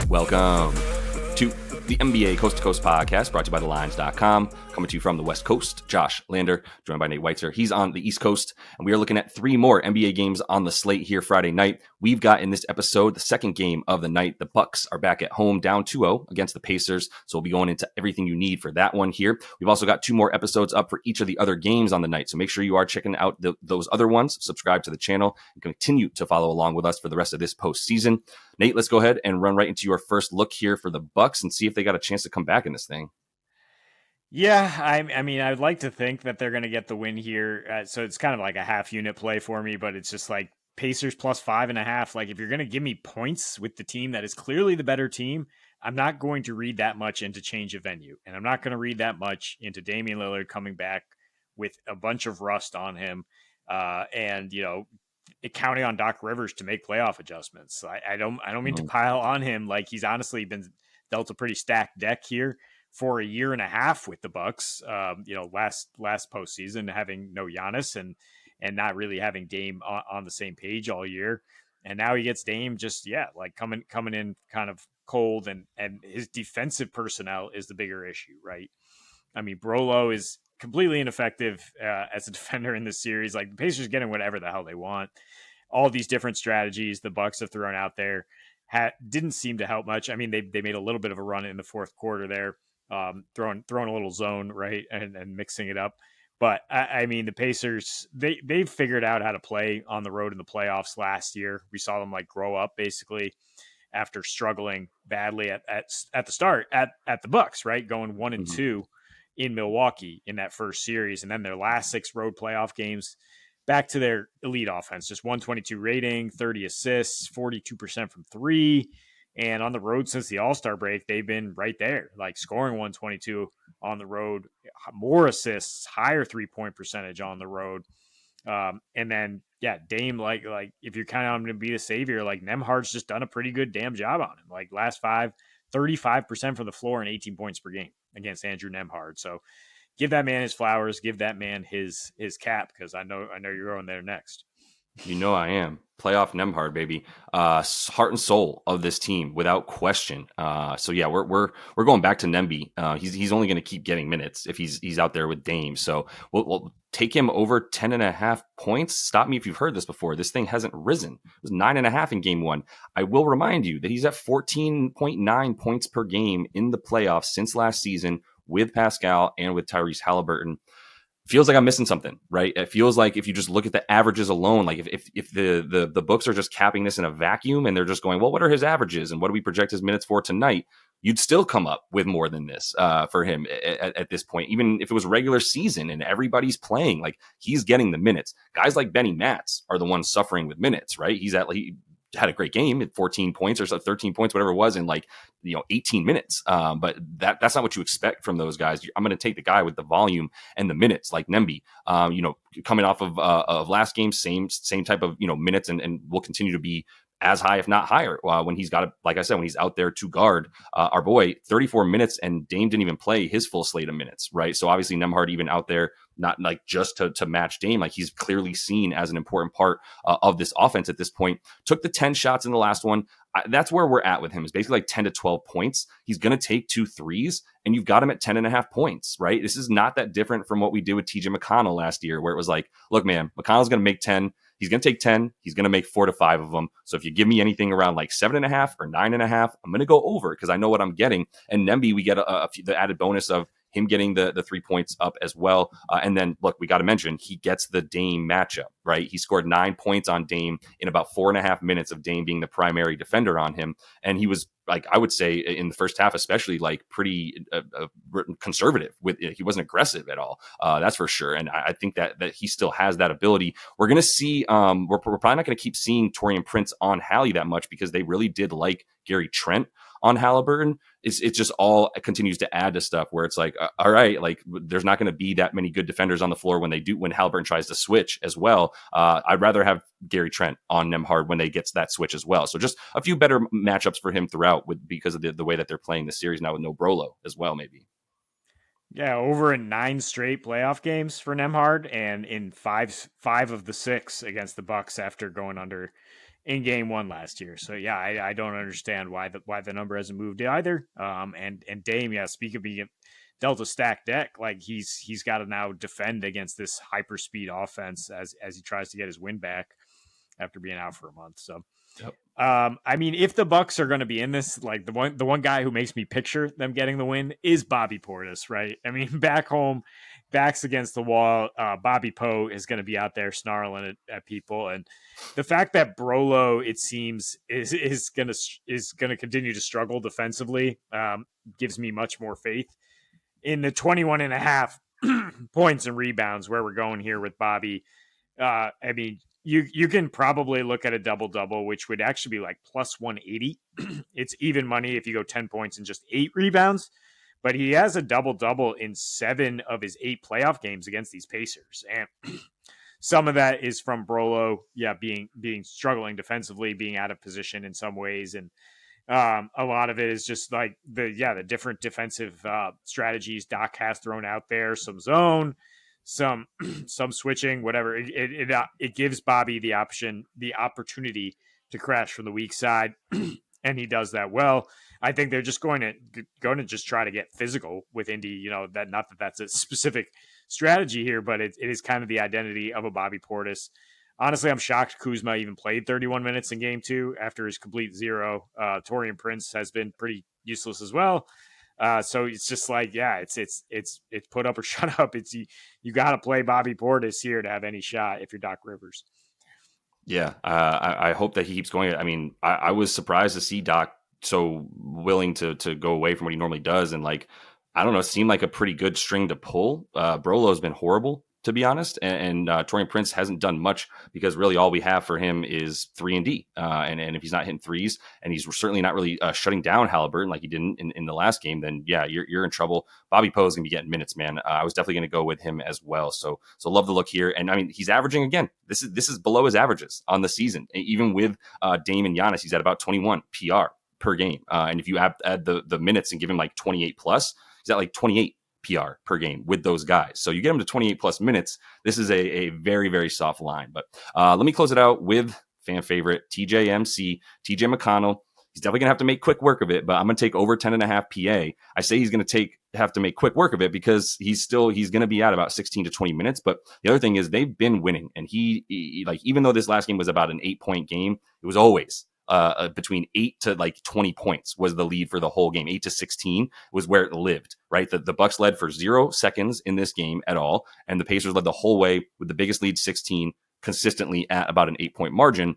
Welcome to the NBA Coast to Coast podcast brought to you by thelines.com. Coming to you from the West Coast, Josh Lander, joined by Nate Weitzer. He's on the East Coast, and we are looking at three more NBA games on the slate here Friday night. We've got in this episode the second game of the night. The Bucks are back at home down 2-0 against the Pacers, so we'll be going into everything you need for that one here. We've also got two more episodes up for each of the other games on the night, so make sure you are checking out those other ones. Subscribe to the channel and continue to follow along with us for the rest of this postseason. Nate, let's go ahead and run right into your first look here for the Bucks and see if they got a chance to come back in this thing. Yeah, I mean, I'd like to think that they're going to get the win here. So it's kind of like a half unit play for me, but it's just like Pacers plus 5.5. Like if you're going to give me points with the team that is clearly the better team, I'm not going to read that much into change of venue. And I'm not going to read that much into Damian Lillard coming back with a bunch of rust on him. And, you know, counting on Doc Rivers to make playoff adjustments. I don't mean to pile on him. Like he's honestly been dealt a pretty stacked deck here for a year and a half with the Bucks. Last postseason having no Giannis and not really having Dame on the same page all year, and now he gets Dame just coming in kind of cold, and his defensive personnel is the bigger issue, right? I mean, Brolo is completely ineffective as a defender in this series. Like the Pacers getting whatever the hell they want. All these different strategies the Bucks have thrown out there didn't seem to help much. I mean, they made a little bit of a run in the fourth quarter there, throwing a little zone, right, and mixing it up. But I mean, the Pacers, they've figured out how to play on the road in the playoffs last year. We saw them like grow up basically after struggling badly at the start at the Bucks, right, going 1-2 in Milwaukee in that first series, and then their last 6 road playoff games back to their elite offense, just 122 rating, 30 assists, 42% from three. And on the road since the All-Star break, they've been right there, like scoring 122 on the road, more assists, higher 3-point percentage on the road. And then, Dame, like if you're kind of going to be the savior, like Nembhard's just done a pretty good damn job on him. Like last 35% from the floor and 18 points per game against Andrew Nembhard. So give that man his flowers, give that man his cap, because I know you're going there next. You know I am. Playoff Nembhard, baby. Heart and soul of this team, without question. We're going back to Nemby. He's only going to keep getting minutes if he's out there with Dame. So we'll take him over 10.5 points. Stop me if you've heard this before. This thing hasn't risen. It was 9.5 in game 1. I will remind you that he's at 14.9 points per game in the playoffs since last season with Pascal and with Tyrese Halliburton. Feels like I'm missing something, right? It feels like if you just look at the averages alone, like if the books are just capping this in a vacuum and they're just going, well, what are his averages and what do we project his minutes for tonight? You'd still come up with more than this for him at this point, even if it was regular season and everybody's playing, like he's getting the minutes. Guys like Benny Matz are the ones suffering with minutes, right? He had a great game at 14 points or so, 13 points, whatever it was, in 18 minutes. But that's not what you expect from those guys. I'm going to take the guy with the volume and the minutes, like Nemby. Coming off of last game, same type of minutes, and will continue to be as high, if not higher, when he's got, like I said, when he's out there to guard our boy. 34 minutes, and Dame didn't even play his full slate of minutes, right? So obviously Nembhard even out there, not like just to match Dame, like he's clearly seen as an important part of this offense at this point. Took the 10 shots in the last one. That's where we're at with him, is basically like 10 to 12 points. He's going to take 2 threes, and you've got him at 10.5 points, right? This is not that different from what we did with TJ McConnell last year, where it was like, look, man, McConnell's going to make 10. He's going to take 10. He's going to make 4 to 5 of them. So if you give me anything around like 7.5 or 9.5, I'm going to go over because I know what I'm getting. And Nemby, we get the added bonus of him getting the 3 points up as well. And then, look, we got to mention, he gets the Dame matchup, right? He scored 9 points on Dame in about 4.5 minutes of Dame being the primary defender on him. And he was, like, I would say in the first half, especially, like pretty conservative with it. He wasn't aggressive at all. That's for sure. And I think that he still has that ability. We're going to see, we're probably not going to keep seeing Taurean Prince on Hallie that much because they really did like Gary Trent on Halliburton. It just all continues to add to stuff where it's like, all right, like there's not going to be that many good defenders on the floor when Halliburton tries to switch as well. I'd rather have Gary Trent on Nembhard when they get that switch as well. So just a few better matchups for him throughout because of the way that they're playing the series now with no Brolo as well, maybe. Yeah, over in 9 straight playoff games for Nembhard, and in five of the 6 against the Bucks after going under in game one last year. So yeah, I don't understand why the number hasn't moved either. And Dame, yeah, speak of being dealt a stacked deck, like he's got to now defend against this hyper speed offense as he tries to get his win back after being out for a month. So Yep. I mean, if the Bucks are going to be in this, like the one guy who makes me picture them getting the win is Bobby Portis, right? I mean, back home, backs against the wall, Bobby Poe is going to be out there snarling at people, and the fact that Brolo, it seems, is going to continue to struggle defensively gives me much more faith in the 21 and a half points and rebounds where we're going here with Bobby. I mean, you can probably look at a double double, which would actually be like plus 180. It's even money if you go 10 points and just 8 rebounds. But he has a double double in 7 of his 8 playoff games against these Pacers, and some of that is from Brolo, being struggling defensively, being out of position in some ways, and a lot of it is just like the different defensive strategies Doc has thrown out there, some zone, some some switching, whatever. It gives Bobby the opportunity to crash from the weak side, and he does that well. I think they're just going to just try to get physical with Indy. You know, that not that that's a specific strategy here, but it is kind of the identity of a Bobby Portis. Honestly, I'm shocked Kuzma even played 31 minutes in game 2 after his complete zero. Torian Prince has been pretty useless as well. So it's just like, yeah, it's put up or shut up. It's you got to play Bobby Portis here to have any shot if you're Doc Rivers. Yeah, I hope that he keeps going. I mean, I was surprised to see Doc so willing to go away from what he normally does, and like, I don't know, it seemed like a pretty good string to pull. Brolo's been horrible, to be honest, and Torian Prince hasn't done much because really all we have for him is 3-and-D, and if he's not hitting threes, and he's certainly not really shutting down Halliburton like he didn't in the last game, then yeah, you're in trouble. Bobby Poe is gonna be getting minutes, man. I was definitely gonna go with him as well. So love the look here, and I mean he's averaging again. This is below his averages on the season, even with Dame and Giannis. He's at about 21 PR per game, and if you add the minutes and give him like 28 plus, he's at like 28 PR per game with those guys. So you get him to 28 plus minutes. This is a very, very soft line. But let me close it out with fan favorite TJMC, TJ McConnell. He's definitely going to have to make quick work of it, but I'm going to take over 10.5 PA. I say he's going to have to make quick work of it because he's going to be at about 16 to 20 minutes. But the other thing is they've been winning. And he like, even though this last game was about an 8-point game, it was always between 8 to like 20 points was the lead for the whole game. 8 to 16 was where it lived, right? The Bucks led for 0 seconds in this game at all. And the Pacers led the whole way with the biggest lead, 16, consistently at about an 8-point margin.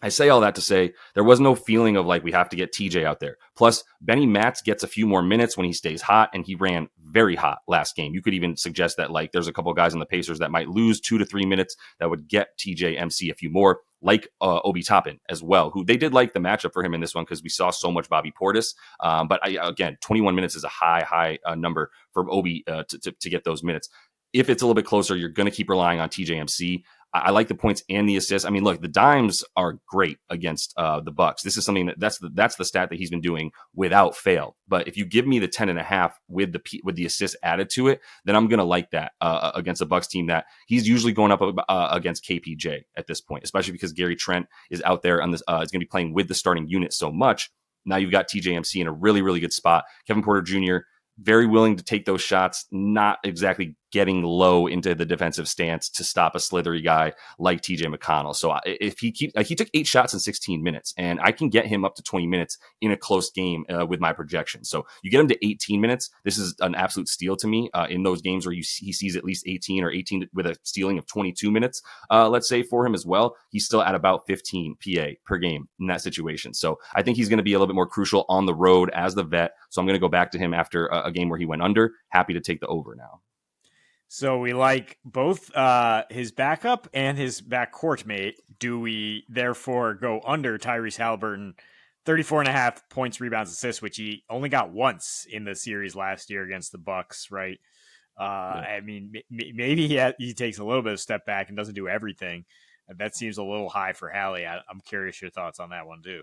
I say all that to say there was no feeling of like we have to get TJ out there. Plus, Benny Matz gets a few more minutes when he stays hot, and he ran very hot last game. You could even suggest that like there's a couple of guys on the Pacers that might lose 2 to 3 minutes that would get TJ MC a few more, like Obi Toppin as well, who they did like the matchup for him in this one because we saw so much Bobby Portis. But again, 21 minutes is a high number for Obi to get those minutes. If it's a little bit closer, you're going to keep relying on TJMC. I like the points and the assists. I mean, look, the dimes are great against the Bucks. This is something that's the stat that he's been doing without fail. But if you give me the 10.5 with the assist added to it, then I'm going to like that against a Bucks team that he's usually going up against KPJ at this point, especially because Gary Trent is out there on this. Is going to be playing with the starting unit so much. Now you've got TJMC in a really, really good spot. Kevin Porter Jr., very willing to take those shots, not exactly getting low into the defensive stance to stop a slithery guy like TJ McConnell. So if he took 8 shots in 16 minutes, and I can get him up to 20 minutes in a close game with my projection. So you get him to 18 minutes. This is an absolute steal to me in those games where he sees at least 18 or 18 with a stealing of 22 minutes, let's say for him as well. He's still at about 15 PA per game in that situation. So I think he's going to be a little bit more crucial on the road as the vet. So I'm going to go back to him after a game where he went under. Happy to take the over now. So we like both his backup and his backcourt mate. Do we therefore go under Tyrese Halliburton, 34.5 points, rebounds, assists, which he only got once in the series last year against the Bucks, right? Yeah. I mean, maybe he takes a little bit of step back and doesn't do everything. That seems a little high for Hallie. I'm curious your thoughts on that one too.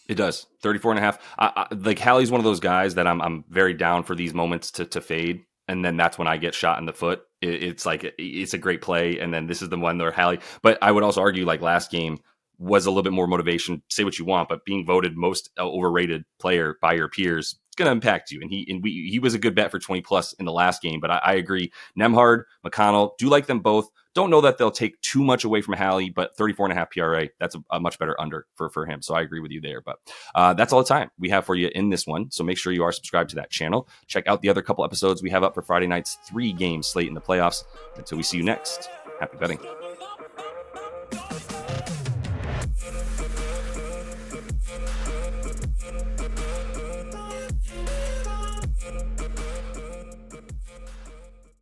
It does. 34.5. Like Hallie's one of those guys that I'm very down for these moments to fade. And then that's when I get shot in the foot. It's like, it's a great play. And then this is the one where Hallie, but I would also argue like last game, was a little bit more motivation. Say what you want, but being voted most overrated player by your peers, it's going to impact you. And he was a good bet for 20 plus in the last game. But I agree. Nembhard, McConnell, do like them both. Don't know that they'll take too much away from Halley, but 34.5 PRA, that's a much better under for him. So I agree with you there. But that's all the time we have for you in this one. So make sure you are subscribed to that channel. Check out the other couple episodes we have up for Friday night's 3-game slate in the playoffs. Until we see you next, happy betting.